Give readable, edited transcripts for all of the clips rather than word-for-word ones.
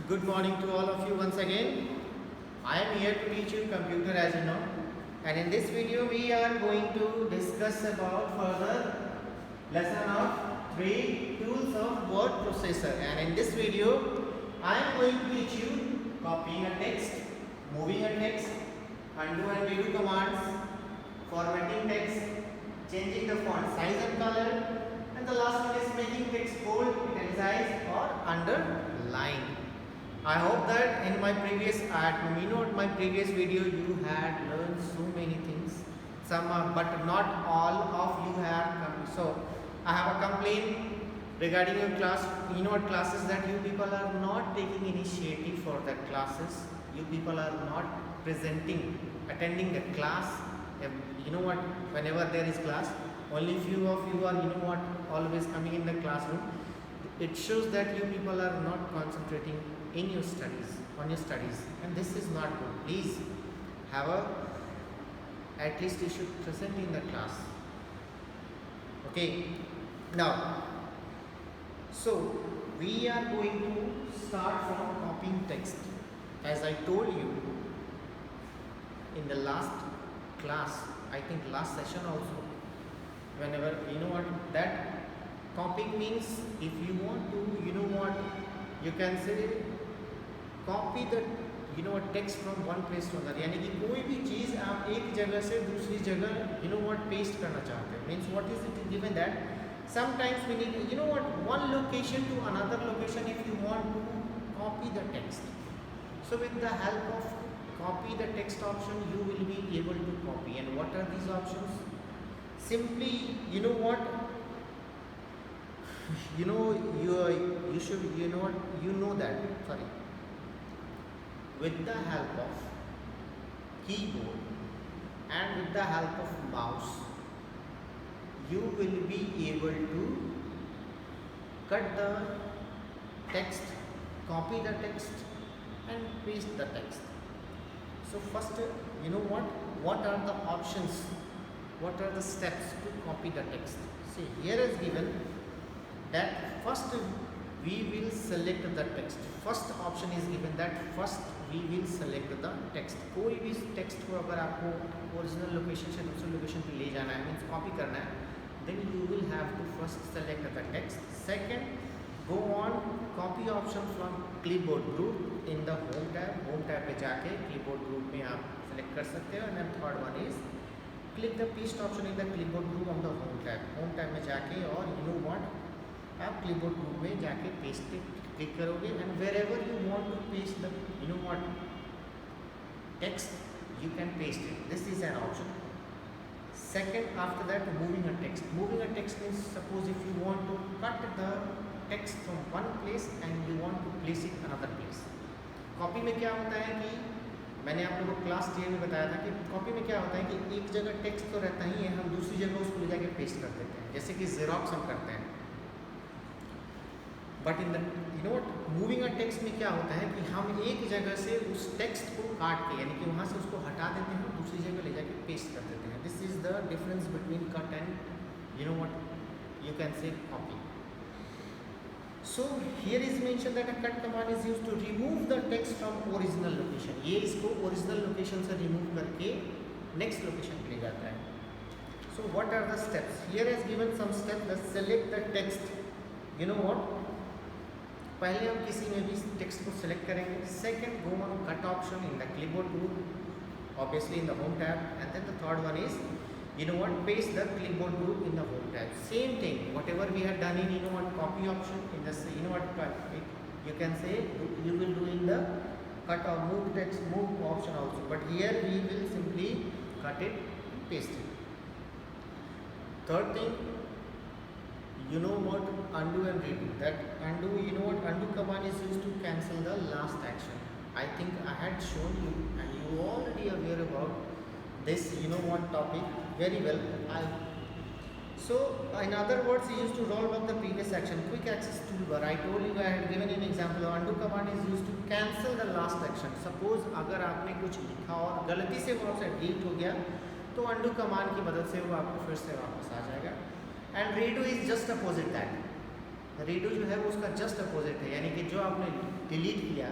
Good morning to all of you once again. I am here to teach you computer as you know, and in this video we are going to discuss about further lesson of 3 tools of word processor. And in this video I am going to teach you copying a text, moving a text, undo and redo commands, formatting text, changing the font size and color, and the last one is making text bold, italicized or underlined. I hope that in my previous my previous video you had learned so many things. Some are, but not all of you have come. So I have a complaint regarding your class, classes, that you people are not taking initiative for the classes. You people are not attending the class. Whenever there is class, only few of you are always coming in the classroom. It shows that you people are not concentrating in your studies, and this is not good. Please at least you should present in the class. Okay, now so we are going to start from copying text. As I told you in the last class, I think last session also, whenever that copying means, if you want to you can say copy the text from one place to another, यानी कि कोई भी चीज़ आप एक जगह से दूसरी जगह पेस्ट करना चाहते हैं. Means what is it given that sometimes we need one location to another location if you want to copy the text. So with the help of copy the text option you will be able to copy. And what are these options? Simply with the help of keyboard and with the help of mouse you will be able to cut the text, copy the text and paste the text. So first, what are the options, what are the steps to copy the text? See, here is given that first we will select the text. First option is given that first we will select the text. कोई भी text को अगर आपको original location से दूसरे location पे ले जाना है, मीन्स कॉपी करना है, then you will have to first select the text. Second, go on copy option from clipboard group in the home tab. Home tab पे जाके clipboard group में आप select कर सकते हो. And then third one is click the paste option in the clipboard group on the home tab. Home tab में जाके और आप clipboard group में जाके paste क्लिक करोगे, and wherever you want to paste the text you can paste it. This is an option. Second, after that, moving a text. Moving a text means, suppose if you want to cut the text from one place and you want to place it another place. Copy में क्या होता है कि मैंने आप लोगों को class 10 में बताया था कि कॉपी में क्या होता है कि एक जगह टेक्स्ट तो रहता ही है, हम दूसरी जगह उसको ले जाके पेस्ट कर देते हैं, जैसे कि जेरोक्स हम करते हैं. But in the moving a text में क्या होता है कि हम एक जगह से उस टेक्स्ट को काट के, यानी कि वहाँ से उसको हटा देते हैं, दूसरी जगह ले जाके पेस्ट कर देते हैं. This is the difference between cut and you can say copy. So here is mention that a cut command is used to remove the text from original location. ये इसको ओरिजिनल लोकेशन से remove करके next location पे ले जाता है. So what are the steps? Here is given some steps. Select the text. पहले हम किसी में भी टेक्स्ट को सिलेक्ट करेंगे. Second, go on cut option in the clipboard group, obviously in the home tab. And then the third one is paste the clipboard group in the home tab. Same thing whatever we have done in copy option in the you can say you will do in the cut or move text move option also, but here we will simply cut it and paste it. Third thing, undo and redo. That undo, undo command is used to cancel the last action. I think I had shown you and you already aware about this topic very well. So in other words, he used to roll back the previous action. Quick access toolbar, I told you, I had given an example. Undo command is used to cancel the last action. Suppose अगर आपने कुछ लिखा और गलती से वो आपसे delete हो गया, तो undo command की मदद से वो आपको फिर से वापस आ जाएगा. And redo is just opposite that. Redo जो है वो उसका जस्ट अपोजिट है, यानी कि जो आपने डिलीट किया,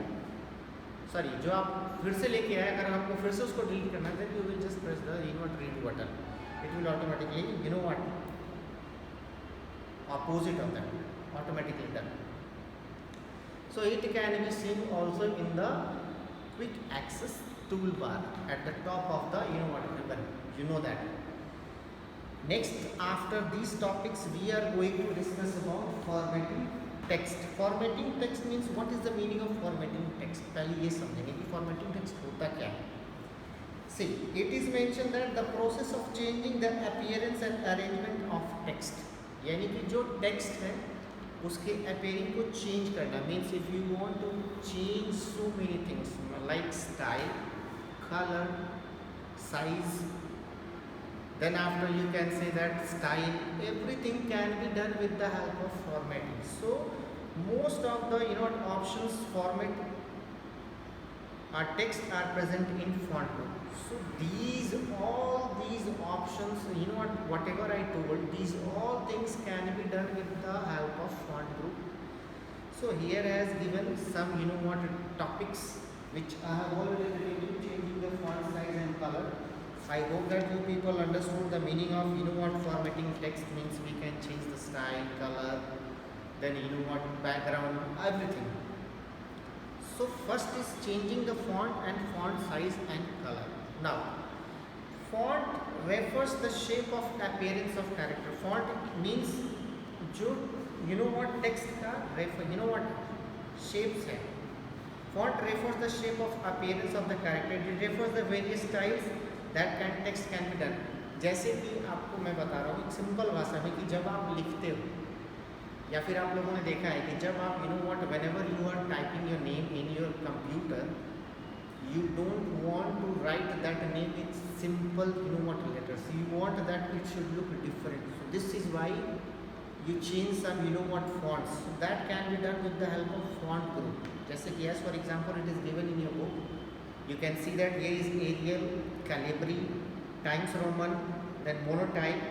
सॉरी जो आप फिर से लेके आए, अगर आपको फिर से उसको डिलीट करना है, you will just press the invert redo button, it will automatically you know what opposite of that automatically done. So it can be seen also in the quick access toolbar at the top of the you know what ribbon, you know that. Next, after these topics we are going to discuss about formatting text. Formatting text means what is the meaning of formatting text. पहले ये समझेंगे कि formatting text होता क्या है. See, it is mentioned that the process of changing the appearance and arrangement of text, यानी कि जो टेक्स्ट है उसके अपीयरिंग को चेंज करना, means if you want to change so many things like style, colour, size, then after you can say that style, everything can be done with the help of formatting. So most of the you know options format our text are present in font group. So these all these options, you know what, whatever I told, these all things can be done with the help of font group. So here has given some you know what topics which I have already written, changing the font size and color. I hope that you people understood the meaning of you know what formatting text means. We can change the style, color, then you know what background, everything. So first is changing the font and font size and color. Now, font refers the shape of appearance of character. Font means जो you know what text का refer you know what shapes है. Font refers the shape of appearance of the character. It refers the various styles that text can be done. जैसे कि आपको मैं बता रहा हूँ एक सिंपल भाषा में कि जब आप लिखते हो या फिर आप लोगों ने देखा है कि जब आप you know what whenever you are typing your name in your computer, you don't want to write that name in simple you know what letters. You want that it should look different. So this is why you change some you know what fonts. So that can be done with the help of font group. जैसे कि as for example it is given in your book. You can see that here is Arial, Calibri, Times Roman, then Monotype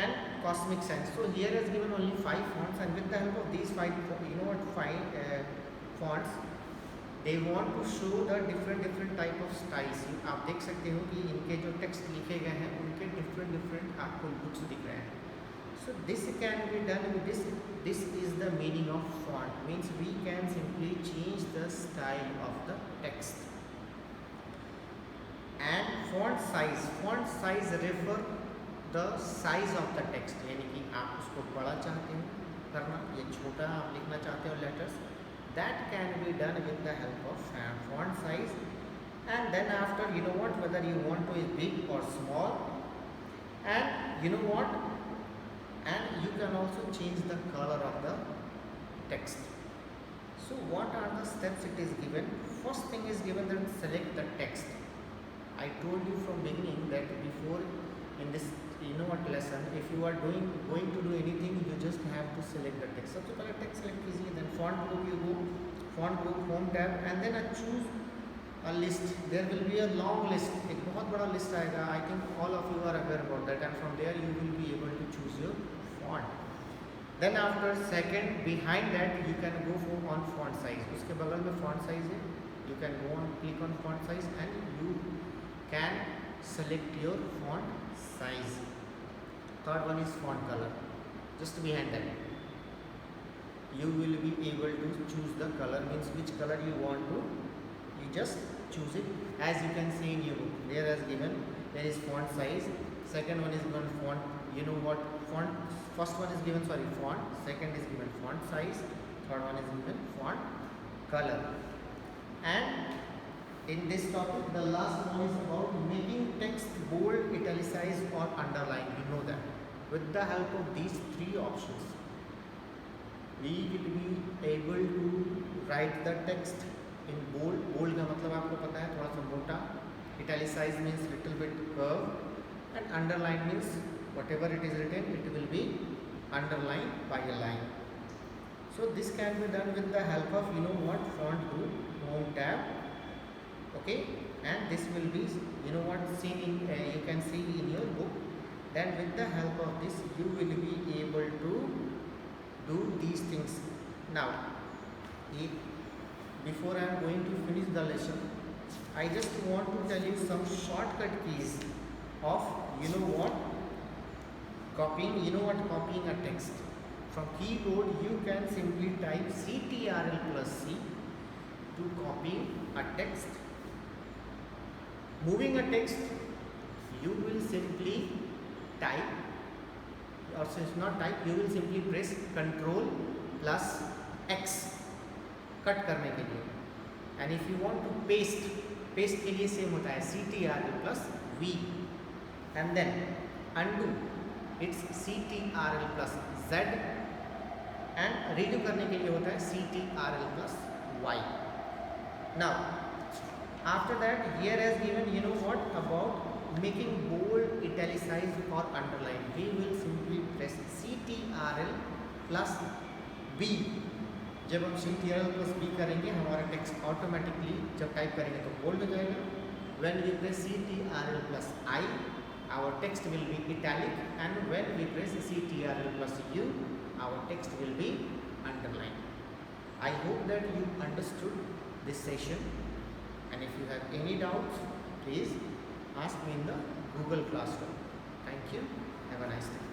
and Cosmic Sans. So here is given only 5 fonts, and with the help of these 5 you know what 5 fonts, they want to show the different type of styles. आप देख सकते हो कि इनके जो text लिखे गए हैं उनके different आपको लुक्स दिख रहे हैं. So this can be done with this is the meaning of font, means we can simply change the style of the text. And font size refer the size of the text, यानी कि आप उसको बड़ा चाहते हो करना या छोटा आप लिखना चाहते हो letters, that can be done with the help of font size. And then after you know what whether you want to is big or small, and you know what, and you can also change the color of the text. So what are the steps it is given? First thing is given that select the text. I told you from beginning that before in this you know what lesson, if you are going to do anything, you just have to select the text. सबसे पहले text select कीजिए, then font group you go, font group home tab, and then choose a list. There will be a long list, एक बहुत बड़ा list आएगा. I think all of you are aware about that, and from there you will be able to choose your font. Then after second, behind that you can go for on font size. उसके बगल में font size है, you can go on click on font size and you can select your font size. Third one is font color. Just behind that you will be able to choose the color, means which color you want to, you just choose it. As you can see in your book, there is given, there is font size, second one is given font you know what font, first one is given font, second is given font size, third one is given font color. And in this topic the last one is about making text bold, italicized or underlined. You know that with the help of these 3 options we will be able to write the text in bold. Bold का मतलब आपको पता है थोड़ा सा मोटा, italicized means little bit curve, and underline means whatever it is written it will be underlined by a line. So this can be done with the help of you know what font group, home tab, okay, and this will be you know what seen in you can see in your book. Then with the help of this you will be able to do these things Now, before I am going to finish the lesson, I just want to tell you some shortcut keys of copying. You know what copying a text. From keyboard you can simply type CTRL plus C to copy a text. Moving a text, you will simply type, or since not type, you will simply press Ctrl plus X cut करने के लिए. And if you want to paste के लिए same होता है CTRL plus V, and then undo it's CTRL plus Z, and redo करने के लिए होता है CTRL plus Y. Now after that, here has given what about making bold, italicized or underline. We will simply press CTRL plus B. जब हम CTRL plus B करेंगे हमारा text automatically जब टाइप करेंगे तो बोल्ड हो जाएगा. When we press CTRL plus I, our text will be italic, and when we press CTRL plus U, our text will be underlined. I hope that you understood this session, and if you have any doubts, please ask me in the Google Classroom. Thank you. Have a nice day.